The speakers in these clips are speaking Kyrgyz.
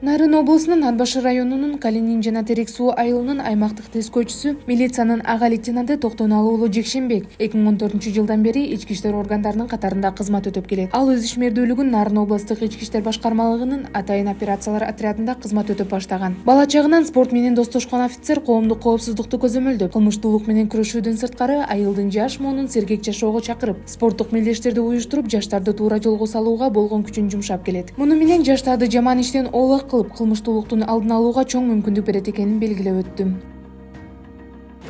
Нарын облусунун Ат Башы районунун Калинин жана Терек суу айылынын аймактык тескөөчүсү милициянын ага лейтенанты Токтоналы уулу Жекшенбек 2014-жылдан бери ички иштер органдарынын катарында кызмат өтөп келет. Ал өз ишмердүүлүгүн Нарын облустук ички иштер башкармалыгынын атайын операциялар отрядында кызмат өтөп баштаган. Бала чагынан спорт менен достошкон офицер коомдук коопсуздукту көзөмөлдөп, кылмыштуулук менен күрөшүүдөн сырткары айылдын жаш муунун сергек жашоого чакырып, спорттук мелдештерди уюштуруп, жаштарды туура жолго салууга болгон күчүн жумшап келет. Муну менен жаштарды жаман иштен оолак кылып, кылмыштуулуктун алдын алууга чоң мүмкүндүк берет экенин белгилеп өттү.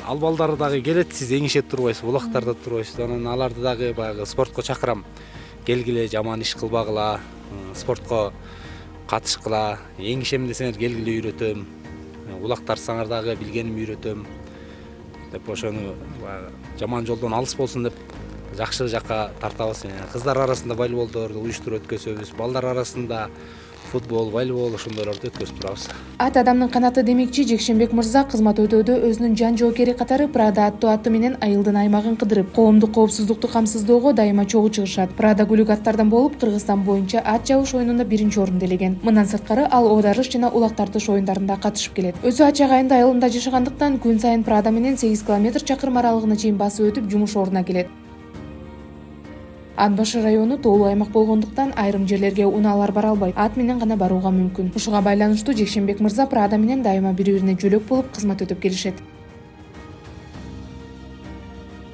Ал балдары дагы келет, сиз эңишет турбайсыз, улактарда турбайсыз. Анан аларды дагы баягы спортко чакырам. Келгиле, жаман иш кылбагыла, спортко катышкыла, эңишем десеңер келгиле үйрөтөм. Улактарсаңар дагы билгенимди үйрөтөм. Деп ошону жаман жолдон алыс болсун деп жакшы жакка тартабыз. Кыздар арасында волейболдорду уюштуруп өткөзөбүз, балдар арасында футбол, волейбол ошондойлорду өткөзүп турабыз. Ат адамдын канаты демекчи Жекшенбек мырза кызмат өтөөдө өзүнүн жан жоокери катары Прада аттуу аты менен айылдын аймагын кыдырып, коомдук коопсуздукту камсыздоого дайыма чогуу чыгышат. Прада гүлүк аттардан болуп, Кыргызстан боюнча ат жабыш оюнунда 1-орунду элеген. Мындан сырткары ал оодарыш жана улак тартыш оюндарында катышып келет. Өзү Ачак айылында айылында жашагандыктан күн сайын Прада менен 8 километр чакырым аралыгына чейин басып өтүп жумуш ордуна келет. Ат Башы району тоолуу аймак болгондуктан айрым жерлерге унаалар бара албайт, ат менен гана барууга мүмкүн. Ушуга байланыштуу Жекшенбек мырза Прада менен дайыма бири-бирине жөлөк болуп кызмат өтөп келишет.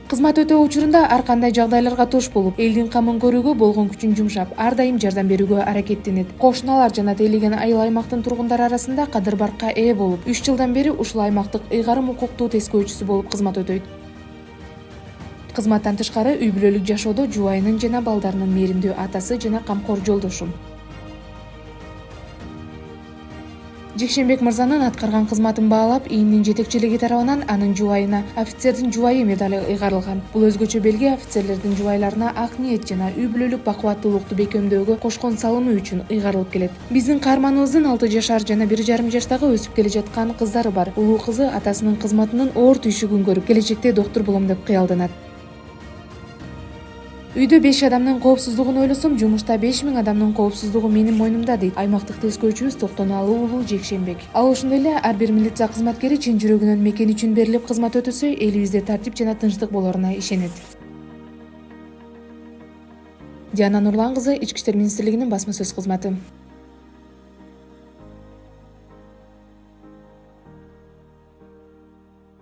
Кызмат өтөө учурунда ар кандай жагдайларга туш болуп, элдин камын көрүүгө болгон күчүн жумшап, ар дайым жардам берүүгө аракеттенет. Кошуналар жана тейлеген айыл аймактын тургундары арасында кадыр баркка ээ болуп, 3 жылдан бери ушул аймактык ыйгарым укуктуу тескөөчүсү болуп кызмат өтөйт. Кызматтан тышкары үй бүлөлүк жашоодо жубайынын жана балдарынын мээримдүү атасы жана камкор жолдошум. Жекшенбек мырзанын аткарган кызматын баалап, ИИМдин жетекчилиги тарабынан анын жубайына офицердин жубайы медали ыйгарылган. Бул өзгөчө белги офицерлердин жубайларына ак ниет жана үй бүлөлүк бакубаттуулукту бекемдөөгө кошкон салымы үчүн ыйгарылып келет. Биздин каарманыбыздын 6 жашар жана 1,5 жаштагы өсүп келе жаткан кыздары бар. Улуу кызы атасынын кызматынын оор түйшүгүн көрүп, келечекте доктур болом деп кыялданат. Үйдө 5 адамдын коопсуздугун ойлосом, жумушта 5000 адамдын коопсуздугу менин мойнумда дейт аймактык тескөөчүбүз Токтоналы уулу Жекшенбек. Ал ошондой эле ар бир милиция кызматкери чын жүрөгүнөн мекен үчүн берилип кызмат өтөсө, элибизде тартип жана тынчтык болоруна ишенет. Диана Нурлан кызы, Ички иштер министрлигинин басма сөз кызматы.